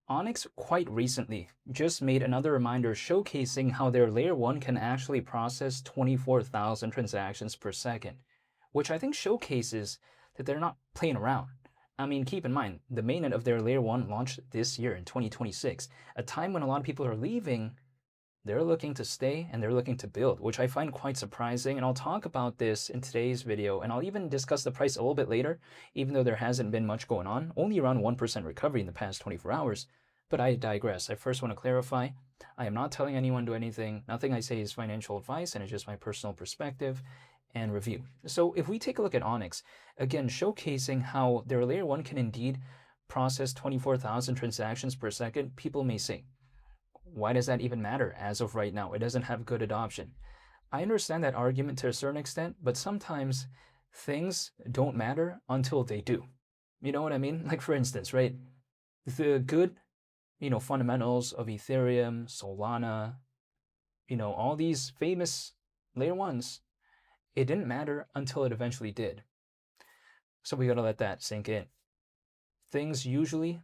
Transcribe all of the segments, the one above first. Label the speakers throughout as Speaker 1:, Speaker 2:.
Speaker 1: Onyx quite recently just made another reminder showcasing how their layer 1 can actually process 24,000 transactions per second, which I think showcases that they're not playing around. I mean, keep in mind, the mainnet of their layer 1 launched this year in 2026, a time when a lot of people are leaving. They're looking to stay and they're looking to build, which I find quite surprising. And I'll talk about this in today's video, and I'll even discuss the price a little bit later, even though there hasn't been much going on, only around 1% recovery in the past 24 hours. But I digress. I first want to clarify, I am not telling anyone to do anything. Nothing I say is financial advice, and it's just my personal perspective and review. So if we take a look at Onyx, again, showcasing how their layer 1 can indeed process 24,000 transactions per second, people may say, why does that even matter as of right now? It doesn't have good adoption. I understand that argument to a certain extent, but sometimes things don't matter until they do. You know what I mean? Like, for instance, right? The good, fundamentals of Ethereum, Solana, all these famous layer ones, it didn't matter until it eventually did. So we got to let that sink in. Things usually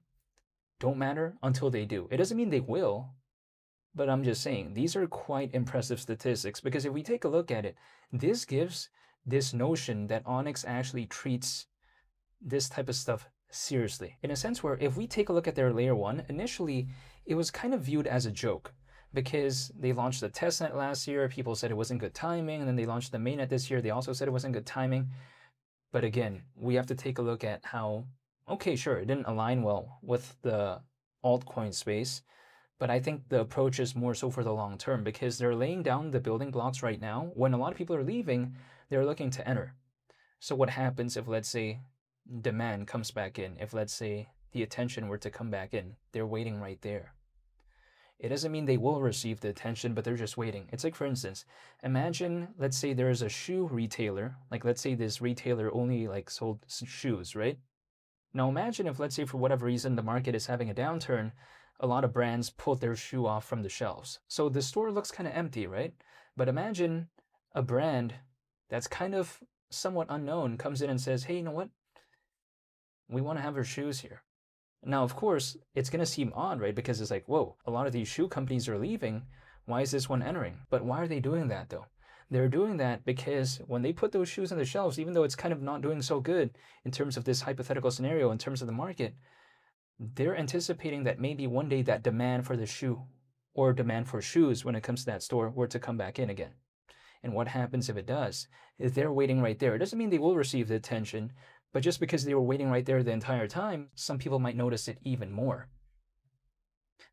Speaker 1: don't matter until they do. It doesn't mean they will, but I'm just saying, these are quite impressive statistics, because if we take a look at it, this gives this notion that Onyx actually treats this type of stuff seriously. In a sense where if we take a look at their layer 1, initially it was kind of viewed as a joke because they launched the testnet last year, people said it wasn't good timing, and then they launched the mainnet this year, they also said it wasn't good timing. But again, we have to take a look at how, okay, sure, it didn't align well with the altcoin space, but I think the approach is more so for the long term, because they're laying down the building blocks right now. When a lot of people are leaving, they're looking to enter. So what happens if, let's say, demand comes back in? If, let's say, the attention were to come back in, they're waiting right there. It doesn't mean they will receive the attention, but they're just waiting. It's like, for instance, imagine, let's say there is a shoe retailer. Like, let's say this retailer only sold shoes, right? Now imagine if, let's say, for whatever reason, the market is having a downturn, a lot of brands pulled their shoe off from the shelves. So the store looks kind of empty, right? But imagine a brand that's kind of somewhat unknown comes in and says, hey, you know what? We want to have our shoes here. Now, of course, it's going to seem odd, right? Because it's like, whoa, a lot of these shoe companies are leaving. Why is this one entering? But why are they doing that, though? They're doing that because when they put those shoes on the shelves, even though it's kind of not doing so good in terms of this hypothetical scenario, in terms of the market, they're anticipating that maybe one day that demand for the shoe or demand for shoes when it comes to that store were to come back in again. And what happens if it does? If they're waiting right there, it doesn't mean they will receive the attention, but just because they were waiting right there the entire time, some people might notice it even more.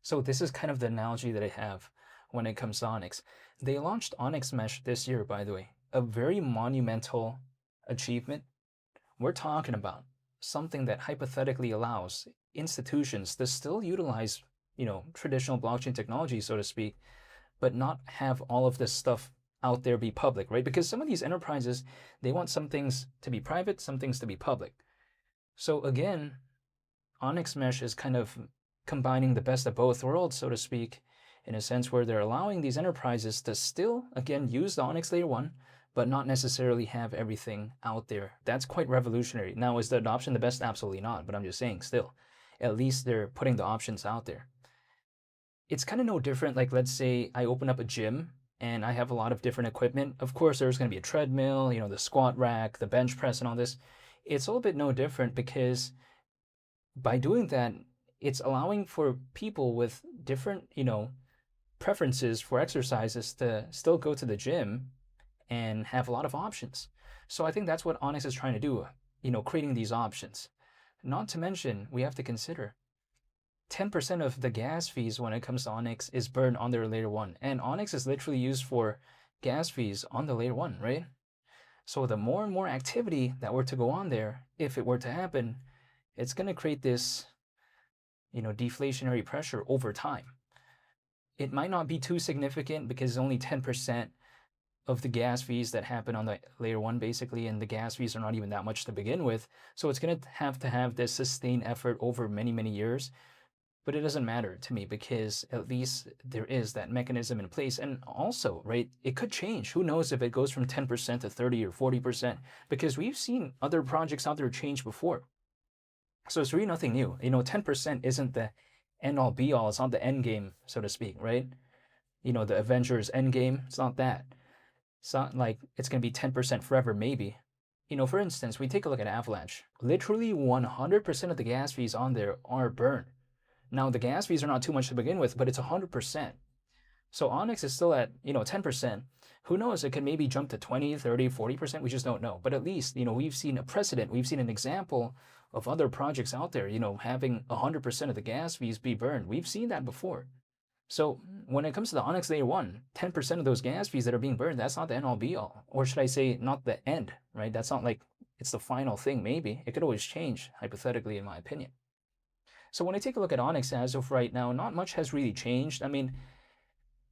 Speaker 1: So this is kind of the analogy that I have when it comes to Onyx. They launched Onyx Mesh this year, by the way, a very monumental achievement. We're talking about something that hypothetically allows institutions to still utilize, traditional blockchain technology, so to speak, but not have all of this stuff out there be public, right? Because some of these enterprises, they want some things to be private, some things to be public. So again, Onyx Mesh is kind of combining the best of both worlds, so to speak, in a sense where they're allowing these enterprises to still, again, use the Onyx Layer 1, but not necessarily have everything out there. That's quite revolutionary. Now, is the adoption the best? Absolutely not, but I'm just saying still, at least they're putting the options out there. It's kind of no different, like let's say I open up a gym and I have a lot of different equipment. Of course, there's going to be a treadmill, the squat rack, the bench press and all this. It's a little bit no different because by doing that, it's allowing for people with different, preferences for exercises to still go to the gym and have a lot of options. So I think that's what Onyx is trying to do, creating these options. Not to mention, we have to consider 10% of the gas fees when it comes to Onyx is burned on their layer 1. And Onyx is literally used for gas fees on the layer 1, right? So the more and more activity that were to go on there, if it were to happen, it's going to create this, deflationary pressure over time. It might not be too significant because it's only 10% of the gas fees that happen on the layer 1 basically, and the gas fees are not even that much to begin with. So it's going to have this sustained effort over many, many years. But it doesn't matter to me because at least there is that mechanism in place. And also, right, it could change. Who knows if it goes from 10% to 30 or 40%, because we've seen other projects out there change before. So it's really nothing new. 10% isn't the end all be all. It's not the end game, so to speak, right? You know, the Avengers end game. It's not that. It's not like it's going to be 10% forever, maybe. You know, for instance, we take a look at Avalanche. Literally 100% of the gas fees on there are burned. Now, the gas fees are not too much to begin with, but it's 100%. So Onyx is still at, 10%. Who knows? It could maybe jump to 20, 30, 40%. We just don't know. But at least, we've seen a precedent. We've seen an example of other projects out there, having 100% of the gas fees be burned. We've seen that before. So when it comes to the Onyx Layer 1, 10% of those gas fees that are being burned, that's not the end all be all. Or should I say, not the end, right? That's not like it's the final thing, maybe. It could always change, hypothetically, in my opinion. So when I take a look at Onyx as of right now, not much has really changed. I mean,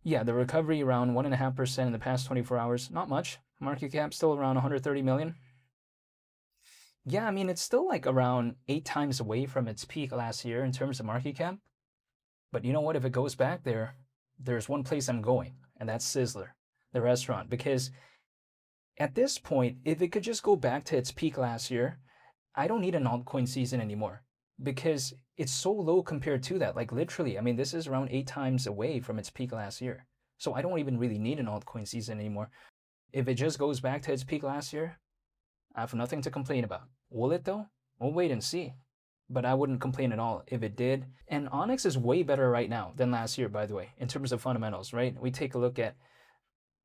Speaker 1: yeah, the recovery around 1.5% in the past 24 hours, not much. Market cap still around 130 million. Yeah, I mean, it's still like around 8 times away from its peak last year in terms of market cap. But you know what? If it goes back there, there's one place I'm going, and that's Sizzler, the restaurant. Because at this point, if it could just go back to its peak last year, I don't need an altcoin season anymore because it's so low compared to that. Like literally, I mean, this is around 8 times away from its peak last year. So I don't even really need an altcoin season anymore. If it just goes back to its peak last year, I have nothing to complain about. Will it though? We'll wait and see. But I wouldn't complain at all if it did. And Onyx is way better right now than last year, by the way, in terms of fundamentals, right? We take a look at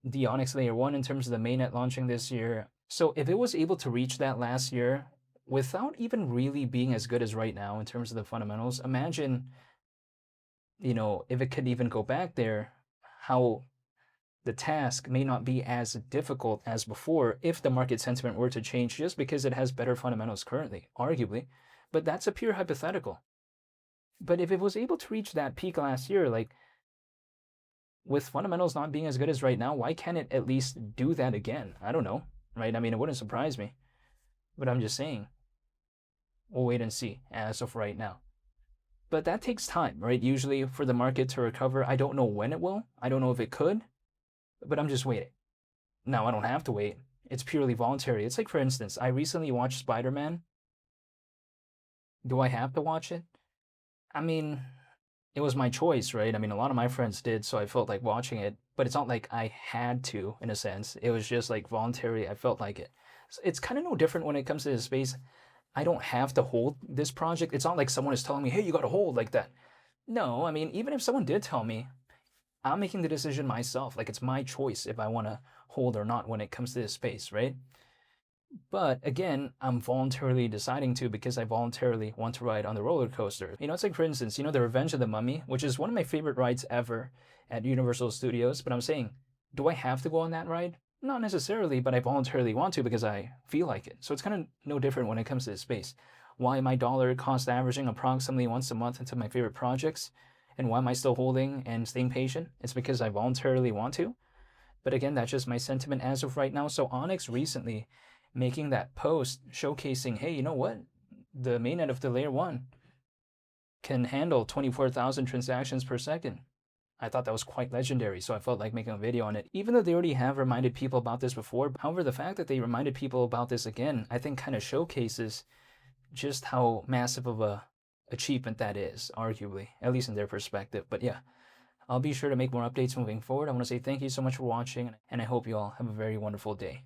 Speaker 1: the Onyx Layer 1 in terms of the mainnet launching this year. So if it was able to reach that last year without even really being as good as right now in terms of the fundamentals, imagine, if it could even go back there, how the task may not be as difficult as before if the market sentiment were to change just because it has better fundamentals currently, arguably. But that's a pure hypothetical. But if it was able to reach that peak last year, like with fundamentals not being as good as right now, why can't it at least do that again? I don't know, right? I mean, it wouldn't surprise me. But I'm just saying, we'll wait and see as of right now. But that takes time, right? Usually for the market to recover, I don't know when it will. I don't know if it could, but I'm just waiting. Now, I don't have to wait. It's purely voluntary. It's like, for instance, I recently watched Spider-Man. Do I have to watch it? I mean, it was my choice, right? I mean, a lot of my friends did, so I felt like watching it, but it's not like I had to, in a sense. It was just like voluntary. I felt like it. It's kind of no different when it comes to this space. I don't have to hold this project. It's not like someone is telling me, hey, you got to hold like that. No, I mean, even if someone did tell me, I'm making the decision myself. Like, it's my choice if I want to hold or not when it comes to this space, right? But again, I'm voluntarily deciding to because I voluntarily want to ride on the roller coaster. It's like, for instance, The Revenge of the Mummy, which is one of my favorite rides ever at Universal Studios. But I'm saying, do I have to go on that ride? Not necessarily, but I voluntarily want to because I feel like it. So it's kind of no different when it comes to this space. Why am I dollar cost averaging approximately once a month into my favorite projects? And why am I still holding and staying patient? It's because I voluntarily want to. But again, that's just my sentiment as of right now. So Onyx recently making that post showcasing, hey, you know what? The mainnet of the Layer 1 can handle 24,000 transactions per second. I thought that was quite legendary, so I felt like making a video on it. Even though they already have reminded people about this before, however, the fact that they reminded people about this again, I think kind of showcases just how massive of a achievement that is, arguably, at least in their perspective. But yeah, I'll be sure to make more updates moving forward. I want to say thank you so much for watching, and I hope you all have a very wonderful day.